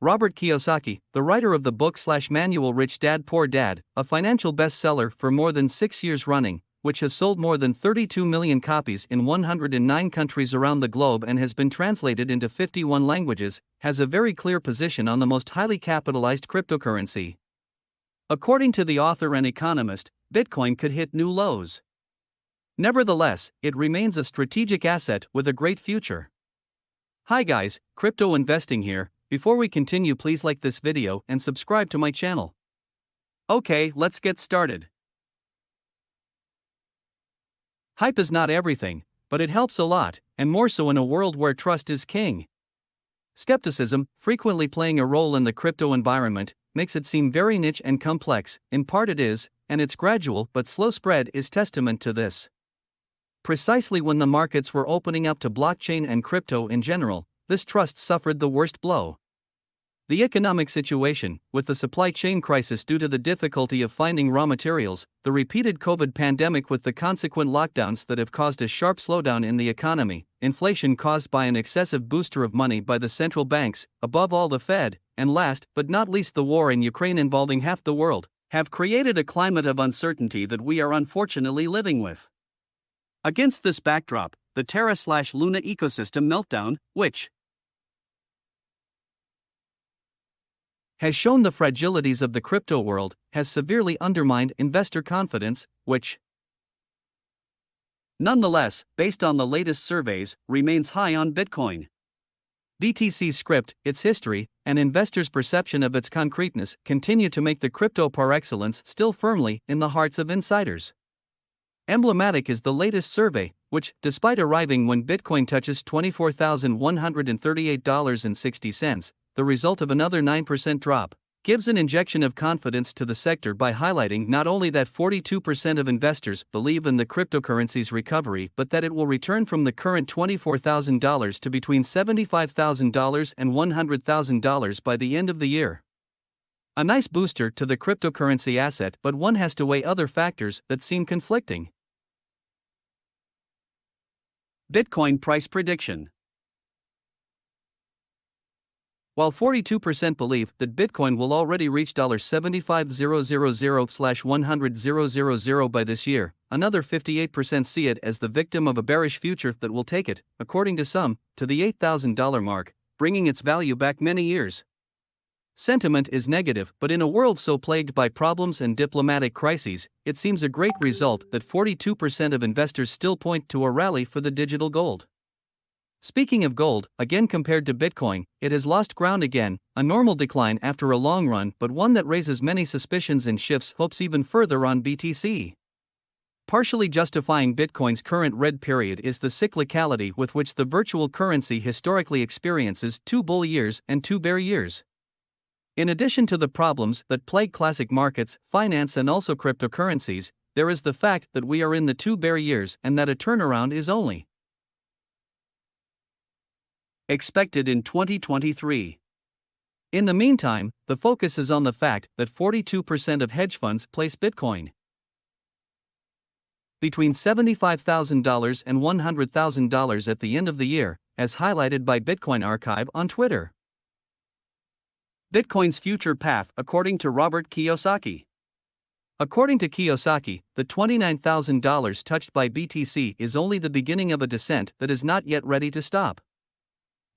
Robert Kiyosaki, the writer of the book/manual Rich Dad Poor Dad, a financial bestseller for more than 6 years running, which has sold more than 32 million copies in 109 countries around the globe and has been translated into 51 languages, has a very clear position on the most highly capitalized cryptocurrency. According to the author and economist, Bitcoin could hit new lows. Nevertheless, it remains a strategic asset with a great future. Hi guys, crypto investing here. Before we continue, please like this video and subscribe to my channel. Okay, let's get started. Hype is not everything, but it helps a lot, and more so in a world where trust is king. Skepticism, frequently playing a role in the crypto environment, makes it seem very niche and complex. In part it is, and its gradual but slow spread is testament to this. Precisely when the markets were opening up to blockchain and crypto in general, this trust suffered the worst blow. The economic situation, with the supply chain crisis due to the difficulty of finding raw materials, the repeated COVID pandemic with the consequent lockdowns that have caused a sharp slowdown in the economy, inflation caused by an excessive booster of money by the central banks, above all the Fed, and last but not least the war in Ukraine involving half the world, have created a climate of uncertainty that we are unfortunately living with. Against this backdrop, the Terra/Luna ecosystem meltdown, which has shown the fragilities of the crypto world, has severely undermined investor confidence, which, nonetheless, based on the latest surveys, remains high on Bitcoin. BTC's script, its history, and investors' perception of its concreteness continue to make the crypto par excellence still firmly in the hearts of insiders. Emblematic is the latest survey, which, despite arriving when Bitcoin touches $24,138.60, the result of another 9% drop, gives an injection of confidence to the sector by highlighting not only that 42% of investors believe in the cryptocurrency's recovery but that it will return from the current $24,000 to between $75,000 and $100,000 by the end of the year. A nice booster to the cryptocurrency asset, but one has to weigh other factors that seem conflicting. Bitcoin price prediction. While 42% believe that Bitcoin will already reach $75,000/100,000 by this year, another 58% see it as the victim of a bearish future that will take it, according to some, to the $8,000 mark, bringing its value back many years. Sentiment is negative, but in a world so plagued by problems and diplomatic crises, it seems a great result that 42% of investors still point to a rally for the digital gold. Speaking of gold, again compared to Bitcoin, it has lost ground again, a normal decline after a long run but one that raises many suspicions and shifts hopes even further on BTC. Partially justifying Bitcoin's current red period is the cyclicality with which the virtual currency historically experiences 2 bull years and 2 bear years. In addition to the problems that plague classic markets, finance and also cryptocurrencies, there is the fact that we are in the 2 bear years and that a turnaround is only expected in 2023. In the meantime, the focus is on the fact that 42% of hedge funds place Bitcoin between $75,000 and $100,000 at the end of the year, as highlighted by Bitcoin Archive on Twitter. Bitcoin's future path according to Robert Kiyosaki. According to Kiyosaki, the $29,000 touched by BTC is only the beginning of a descent that is not yet ready to stop.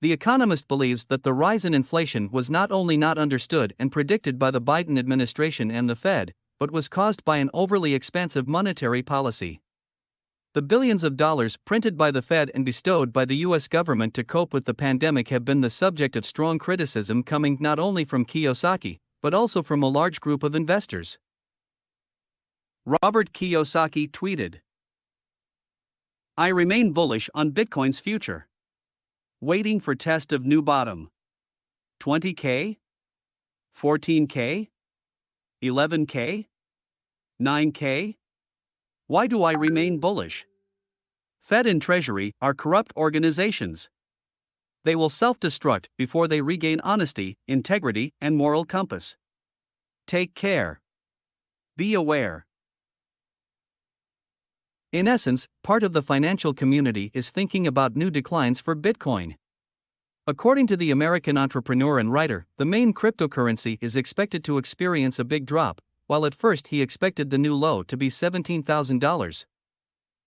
The economist believes that the rise in inflation was not only not understood and predicted by the Biden administration and the Fed, but was caused by an overly expansive monetary policy. The billions of dollars printed by the Fed and bestowed by the U.S. government to cope with the pandemic have been the subject of strong criticism coming not only from Kiyosaki, but also from a large group of investors. Robert Kiyosaki tweeted, "I remain bullish on Bitcoin's future. Waiting for test of new bottom. 20K? 14K? 11K? 9K? Why do I remain bullish? Fed and Treasury are corrupt organizations. They will self-destruct before they regain honesty, integrity, and moral compass. Take care. Be aware." In essence, part of the financial community is thinking about new declines for Bitcoin. According to the American entrepreneur and writer, the main cryptocurrency is expected to experience a big drop, while at first he expected the new low to be $17,000.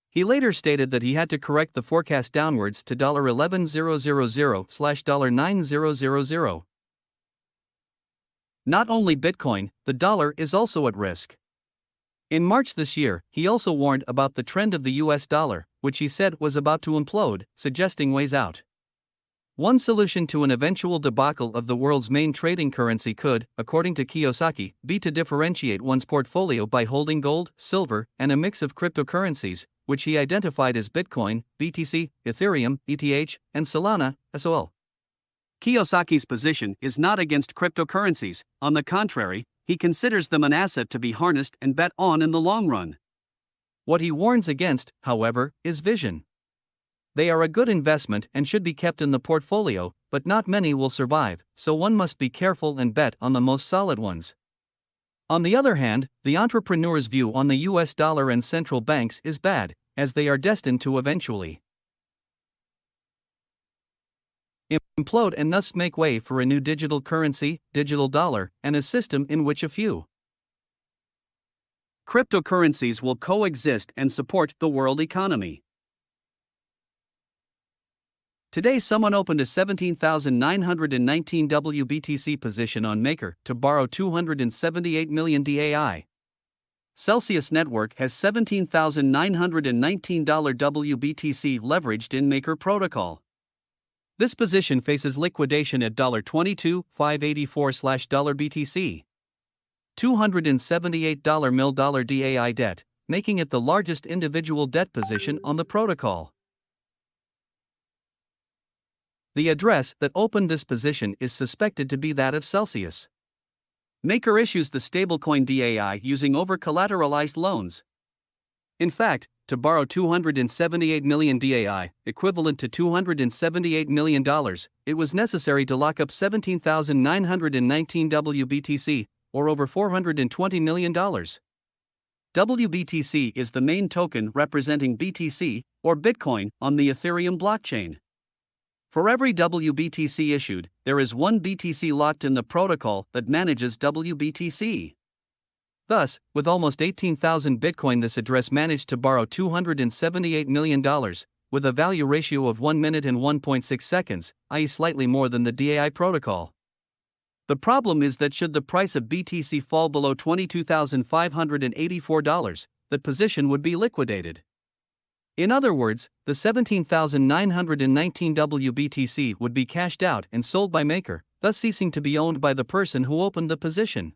He later stated that he had to correct the forecast downwards to $11,000/$9,000. Not only Bitcoin, the dollar is also at risk. In March this year, he also warned about the trend of the US dollar, which he said was about to implode, suggesting ways out. One solution to an eventual debacle of the world's main trading currency could, according to Kiyosaki, be to differentiate one's portfolio by holding gold, silver, and a mix of cryptocurrencies, which he identified as Bitcoin, BTC, Ethereum, ETH, and Solana, SOL. Kiyosaki's position is not against cryptocurrencies. On the contrary, he considers them an asset to be harnessed and bet on in the long run. What he warns against, however, is vision. They are a good investment and should be kept in the portfolio, but not many will survive, so one must be careful and bet on the most solid ones. On the other hand, the entrepreneur's view on the US dollar and central banks is bad, as they are destined to eventually implode and thus make way for a new digital currency, digital dollar, and a system in which a few cryptocurrencies will coexist and support the world economy. Today someone opened a 17,919 WBTC position on Maker to borrow 278 million DAI. Celsius Network has $17,919 WBTC leveraged in Maker protocol. This position faces liquidation at $22,584/BTC. $278 mil DAI debt, making it the largest individual debt position on the protocol. The address that opened this position is suspected to be that of Celsius. Maker issues the stablecoin DAI using over-collateralized loans. In fact, to borrow 278 million DAI, equivalent to $278 million, it was necessary to lock up 17,919 WBTC, or over $420 million. WBTC is the main token representing BTC, or Bitcoin, on the Ethereum blockchain. For every WBTC issued, there is one BTC locked in the protocol that manages WBTC. Thus, with almost 18,000 Bitcoin, this address managed to borrow $278 million, with a value ratio of 1 minute and 1.6 seconds, i.e., slightly more than the DAI protocol. The problem is that should the price of BTC fall below $22,584, the position would be liquidated. In other words, the 17,919 WBTC would be cashed out and sold by Maker, thus ceasing to be owned by the person who opened the position.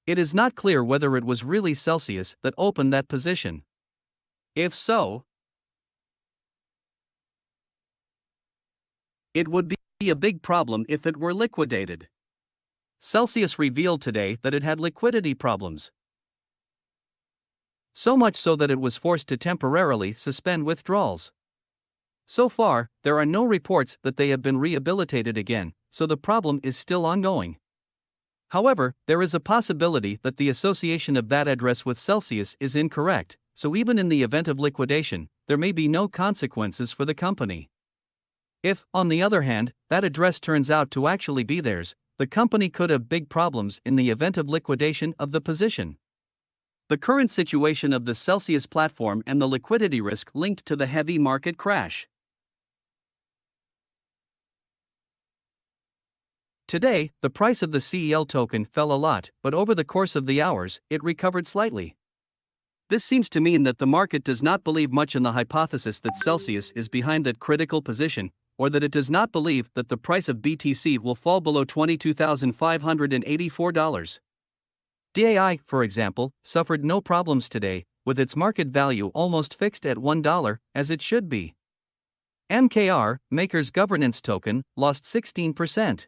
It is not clear whether it was really Celsius that opened that position. If so, it would be a big problem if it were liquidated. Celsius revealed today that it had liquidity problems. So much so that it was forced to temporarily suspend withdrawals. So far, there are no reports that they have been rehabilitated again, so the problem is still ongoing. However, there is a possibility that the association of that address with Celsius is incorrect, so even in the event of liquidation, there may be no consequences for the company. If, on the other hand, that address turns out to actually be theirs, the company could have big problems in the event of liquidation of the position. The current situation of the Celsius platform and the liquidity risk linked to the heavy market crash. Today, the price of the CEL token fell a lot, but over the course of the hours, it recovered slightly. This seems to mean that the market does not believe much in the hypothesis that Celsius is behind that critical position, or that it does not believe that the price of BTC will fall below $22,584. DAI, for example, suffered no problems today, with its market value almost fixed at $1, as it should be. MKR, Maker's governance token, lost 16%.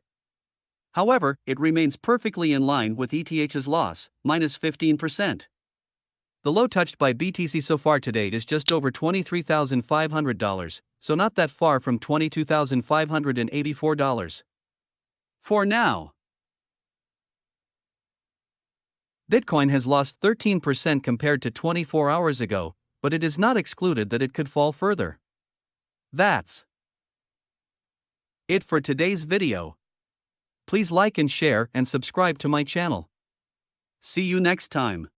However, it remains perfectly in line with ETH's loss, minus 15%. The low touched by BTC so far today is just over $23,500, so not that far from $22,584. For now, Bitcoin has lost 13% compared to 24 hours ago, but it is not excluded that it could fall further. That's it for today's video. Please like and share and subscribe to my channel. See you next time.